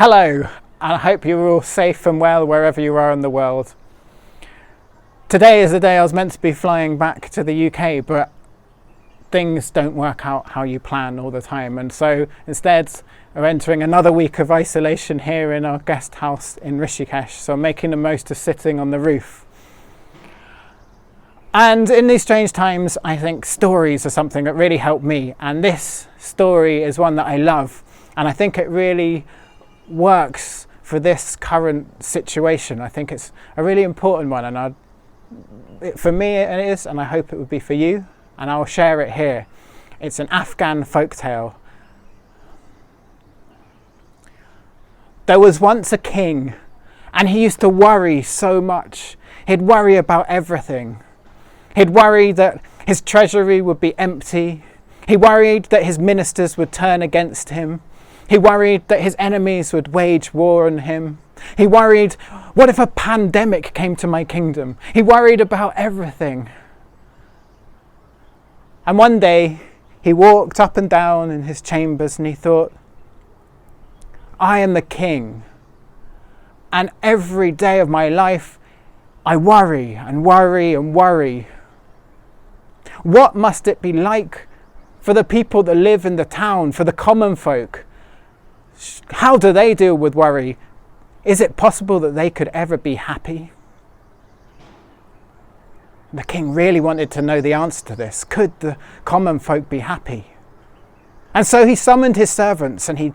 Hello, and I hope you're all safe and well wherever you are in the world. Today is the day I was meant to be flying back to the UK, but things don't work out how you plan all the time, and so instead we're entering another week of isolation here in our guest house in Rishikesh, so I'm making the most of sitting on the roof. And in these strange times, I think stories are something that really help me, and this story is one that I love, and I think it really works for this current situation. I think it's a really important one, and for me it is, and I hope it would be for you, and I'll share it here. It's an Afghan folktale. There was once a king, and he used to worry so much. He'd worry about everything. He'd worry that his treasury would be empty. He worried that his ministers would turn against him. He worried that his enemies would wage war on him. He worried, what if a pandemic came to my kingdom? He worried about everything. And one day, he walked up and down in his chambers and he thought, I am the king. And every day of my life, I worry and worry and worry. What must it be like for the people that live in the town, for the common folk? How do they deal with worry? Is it possible that they could ever be happy? The king really wanted to know the answer to this. Could the common folk be happy? And so he summoned his servants and he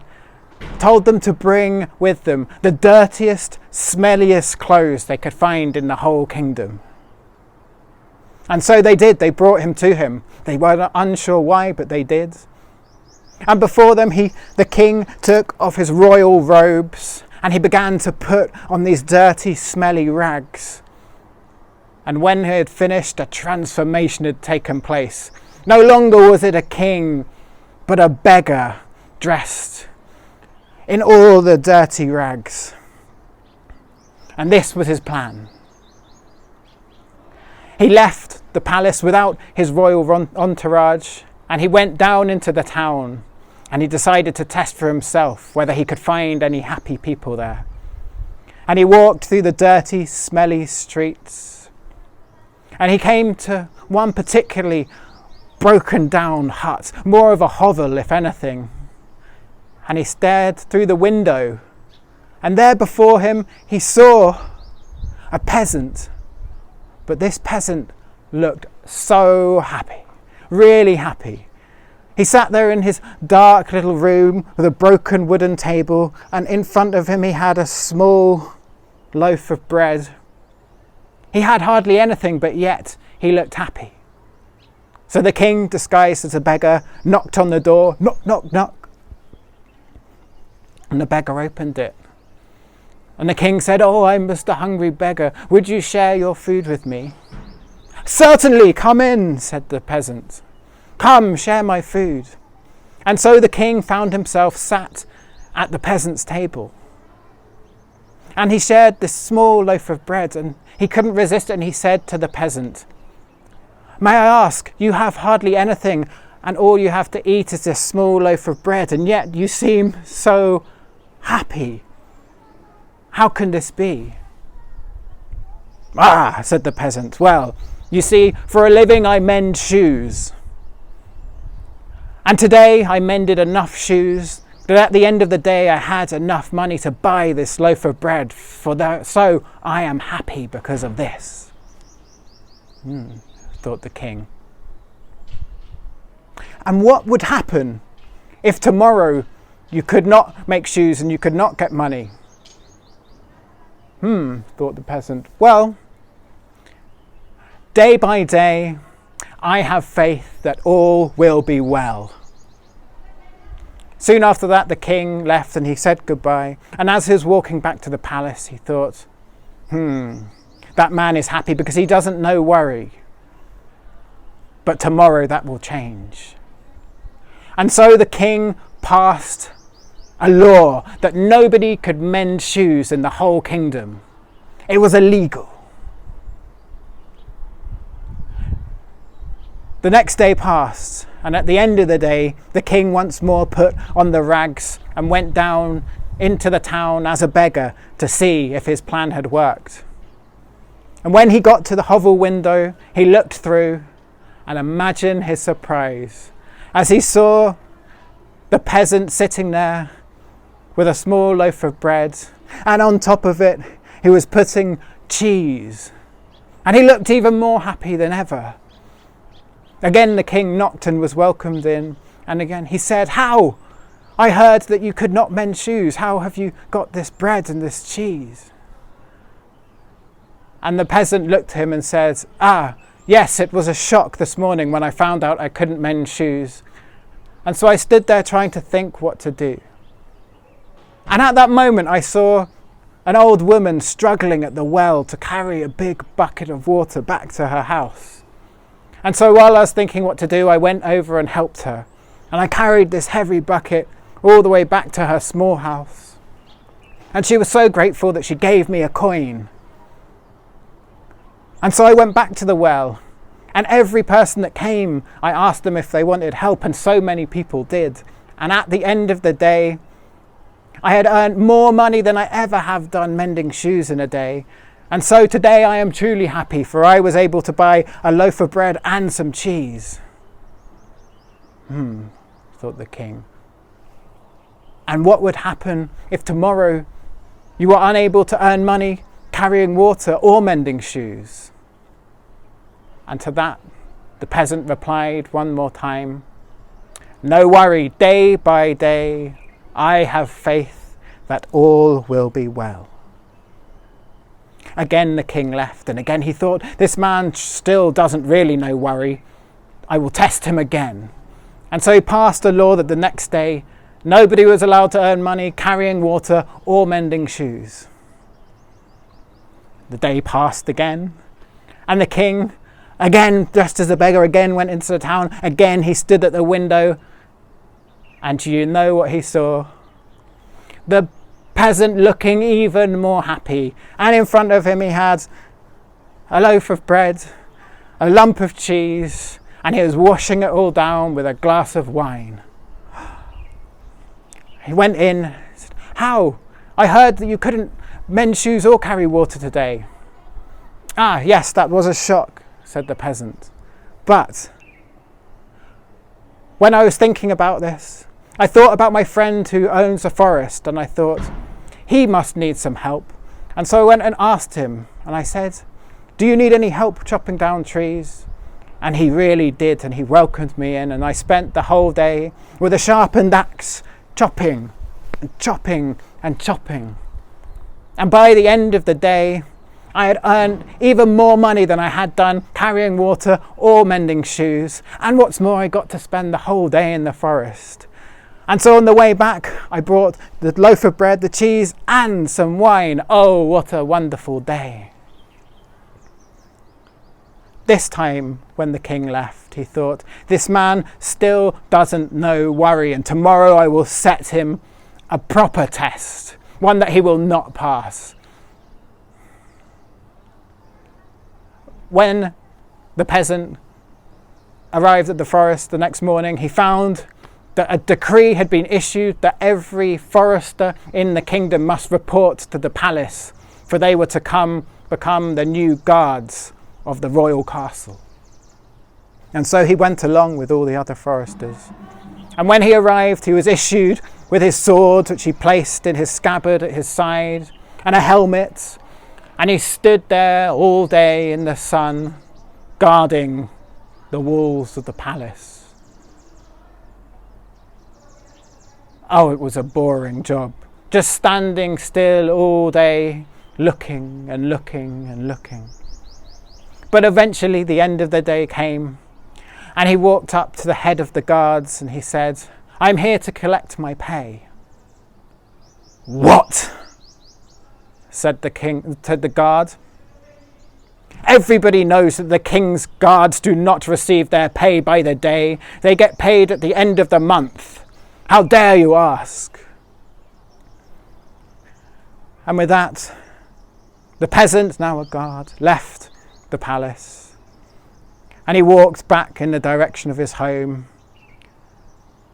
told them to bring with them the dirtiest, smelliest clothes they could find in the whole kingdom. And so they did. They brought him to him. They were unsure why, but they did. And before them, the king took off his royal robes and he began to put on these dirty, smelly rags. And when he had finished, a transformation had taken place. No longer was it a king, but a beggar dressed in all the dirty rags. And this was his plan. He left the palace without his royal entourage, and he went down into the town and he decided to test for himself whether he could find any happy people there. And he walked through the dirty, smelly streets, and he came to one particularly broken down hut, more of a hovel if anything. And he stared through the window, and there before him he saw a peasant. But this peasant looked so happy, really happy. He sat there in his dark little room with a broken wooden table, and in front of him he had a small loaf of bread. He had hardly anything, but yet he looked happy. So the king, disguised as a beggar, knocked on the door. Knock, knock, knock. And the beggar opened it. And the king said, "Oh, I'm just a hungry beggar. Would you share your food with me?" "Certainly, come in," said the peasant. "Come, share my food." And so the king found himself sat at the peasant's table. And he shared this small loaf of bread, and he couldn't resist it, and he said to the peasant, "May I ask, you have hardly anything, and all you have to eat is this small loaf of bread, and yet you seem so happy. How can this be?" "Ah," said the peasant, "well, you see, for a living I mend shoes. And today I mended enough shoes that at the end of the day I had enough money to buy this loaf of bread, so I am happy because of this." Thought the king. And what would happen if tomorrow you could not make shoes and you could not get money? Thought the peasant. Well, day by day, I have faith that all will be well. Soon after that, the king left and he said goodbye. And as he was walking back to the palace, he thought, that man is happy because he doesn't know worry. But tomorrow that will change. And so the king passed a law that nobody could mend shoes in the whole kingdom. It was illegal. The next day passed, and at the end of the day, the king once more put on the rags and went down into the town as a beggar to see if his plan had worked. And when he got to the hovel window, he looked through, and imagine his surprise as he saw the peasant sitting there with a small loaf of bread, and on top of it he was putting cheese, and he looked even more happy than ever. Again the king knocked and was welcomed in, and again he said, "How? I heard that you could not mend shoes. How have you got this bread and this cheese?" And the peasant looked at him and said, "Yes, it was a shock this morning when I found out I couldn't mend shoes. And so I stood there trying to think what to do. And at that moment I saw an old woman struggling at the well to carry a big bucket of water back to her house. And so while I was thinking what to do, I went over and helped her. And I carried this heavy bucket all the way back to her small house. And she was so grateful that she gave me a coin. And so I went back to the well, and every person that came, I asked them if they wanted help, and so many people did. And at the end of the day, I had earned more money than I ever have done mending shoes in a day. And so today I am truly happy, for I was able to buy a loaf of bread and some cheese." Thought the king. And what would happen if tomorrow you were unable to earn money carrying water or mending shoes? And to that, the peasant replied one more time, "No worry, day by day, I have faith that all will be well." Again the king left, and again he thought, this man still doesn't really know worry. I will test him again. And so he passed a law that the next day, nobody was allowed to earn money carrying water or mending shoes. The day passed again, and the king, again dressed as a beggar, again went into the town. Again he stood at the window, and do you know what he saw? The peasant looking even more happy, and in front of him he had a loaf of bread, a lump of cheese, and he was washing it all down with a glass of wine. He went in and said, "How? I heard that you couldn't mend shoes or carry water today." Yes, that was a shock," said the peasant. "But when I was thinking about this, I thought about my friend who owns a forest, and I thought, he must need some help. And so I went and asked him, and I said, 'Do you need any help chopping down trees?' And he really did, and he welcomed me in, and I spent the whole day with a sharpened axe, chopping and chopping and chopping. And by the end of the day, I had earned even more money than I had done carrying water or mending shoes. And what's more, I got to spend the whole day in the forest. And so on the way back, I brought the loaf of bread, the cheese, and some wine. Oh, what a wonderful day." This time, when the king left, he thought, this man still doesn't know worry, and tomorrow I will set him a proper test, one that he will not pass. When the peasant arrived at the forest the next morning, he found that a decree had been issued that every forester in the kingdom must report to the palace, for they were to become the new guards of the royal castle. And so he went along with all the other foresters. And when he arrived, he was issued with his sword, which he placed in his scabbard at his side, and a helmet. And he stood there all day in the sun, guarding the walls of the palace. Oh, it was a boring job, just standing still all day, looking and looking and looking. But eventually the end of the day came, and he walked up to the head of the guards and he said, "I'm here to collect my pay." "What?" said the guard. "Everybody knows that the king's guards do not receive their pay by the day. They get paid at the end of the month. How dare you ask?" And with that, the peasant, now a guard, left the palace, and he walked back in the direction of his home,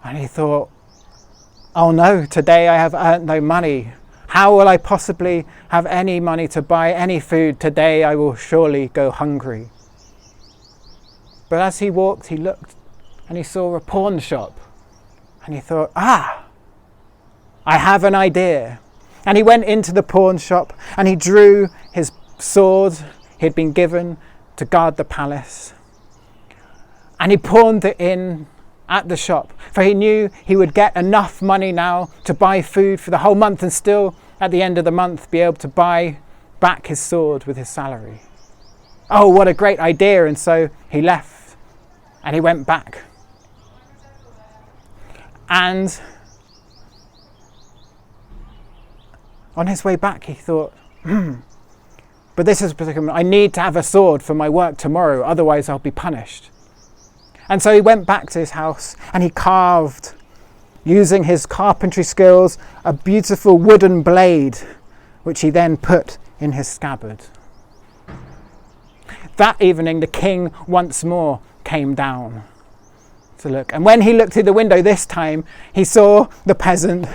and he thought, "Oh no, today I have earned no money. How will I possibly have any money to buy any food? Today I will surely go hungry." But as he walked, he looked and he saw a pawn shop. And he thought, I have an idea. And he went into the pawn shop and he drew his sword he had been given to guard the palace. And he pawned it in at the shop, for he knew he would get enough money now to buy food for the whole month and still, at the end of the month, be able to buy back his sword with his salary. Oh, what a great idea. And so he left and he went back. And on his way back, he thought, but this is a predicament. I need to have a sword for my work tomorrow, otherwise I'll be punished. And so he went back to his house and he carved, using his carpentry skills, a beautiful wooden blade, which he then put in his scabbard. That evening, the king once more came down to look. And when he looked through the window this time, he saw the peasant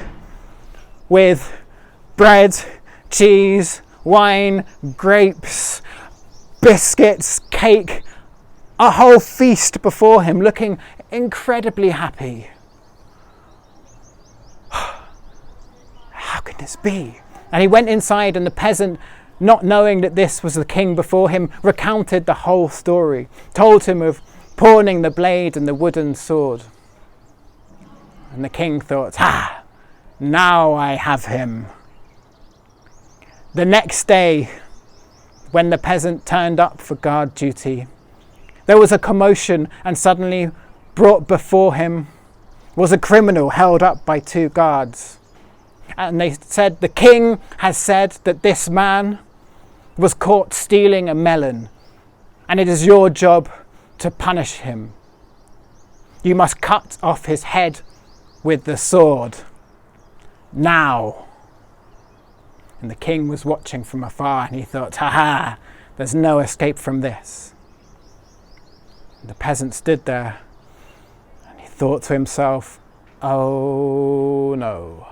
with bread, cheese, wine, grapes, biscuits, cake, a whole feast before him, looking incredibly happy. How can this be? And he went inside, and the peasant, not knowing that this was the king before him, recounted the whole story, told him of pawning the blade and the wooden sword. And the king thought, now I have him. The next day, when the peasant turned up for guard duty, there was a commotion, and suddenly brought before him was a criminal held up by two guards. And they said, the king has said that this man was caught stealing a melon, and it is your job to punish him. You must cut off his head with the sword. Now. And the king was watching from afar, and he thought, there's no escape from this. And the peasant stood there, and he thought to himself, oh no.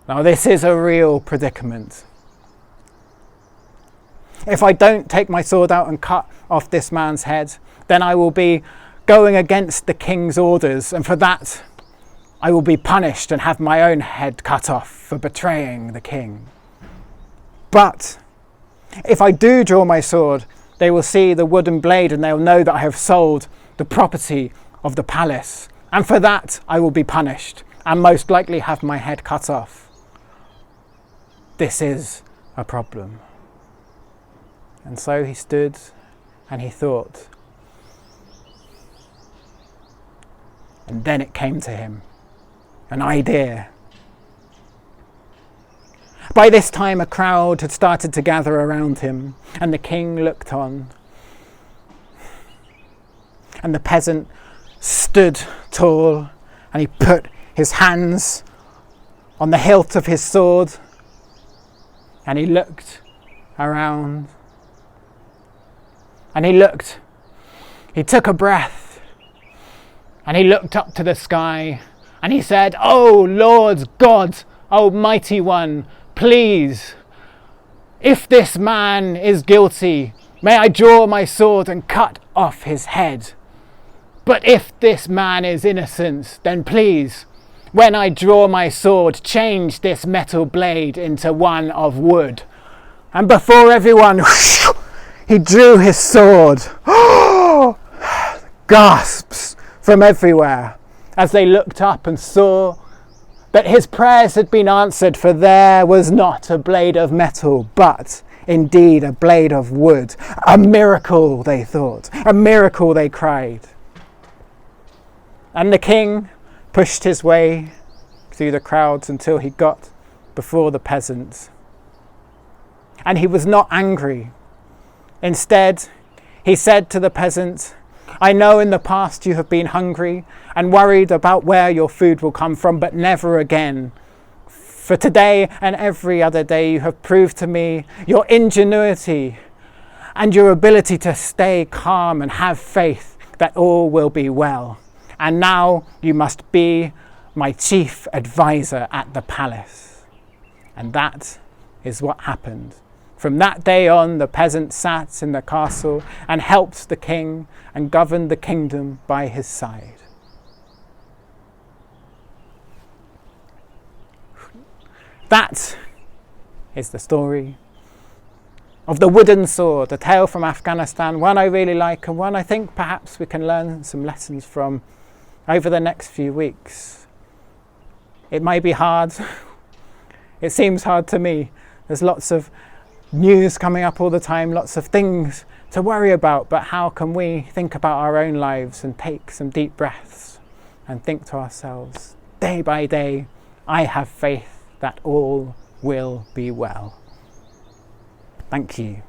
Now this is a real predicament. If I don't take my sword out and cut off this man's head, then I will be going against the king's orders, and for that I will be punished and have my own head cut off for betraying the king. But if I do draw my sword, they will see the wooden blade and they'll know that I have sold the property of the palace, and for that I will be punished and most likely have my head cut off. This is a problem. And so he stood and he thought. And then it came to him, an idea. By this time a crowd had started to gather around him, and the king looked on. And the peasant stood tall, and he put his hands on the hilt of his sword, and he looked around. And he took a breath, and he looked up to the sky, and he said, "Oh Lord God, Almighty One, please, if this man is guilty, may I draw my sword and cut off his head. But if this man is innocent, then please, when I draw my sword, change this metal blade into one of wood." And before everyone, he drew his sword. Gasps from everywhere as they looked up and saw that his prayers had been answered, for there was not a blade of metal, but indeed a blade of wood. A miracle, they thought. A miracle, they cried. And the king pushed his way through the crowds until he got before the peasants. And he was not angry. Instead, he said to the peasant, "I know in the past you have been hungry and worried about where your food will come from, but never again. For today and every other day you have proved to me your ingenuity and your ability to stay calm and have faith that all will be well. And now you must be my chief advisor at the palace. And that is what happened. From that day on, the peasant sat in the castle and helped the king and governed the kingdom by his side. That is the story of the wooden sword, a tale from Afghanistan, one I really like and one I think perhaps we can learn some lessons from over the next few weeks. It may be hard. It seems hard to me. There's lots of news coming up all the time, lots of things to worry about, but how can we think about our own lives and take some deep breaths and think to ourselves, day by day, I have faith that all will be well. Thank you.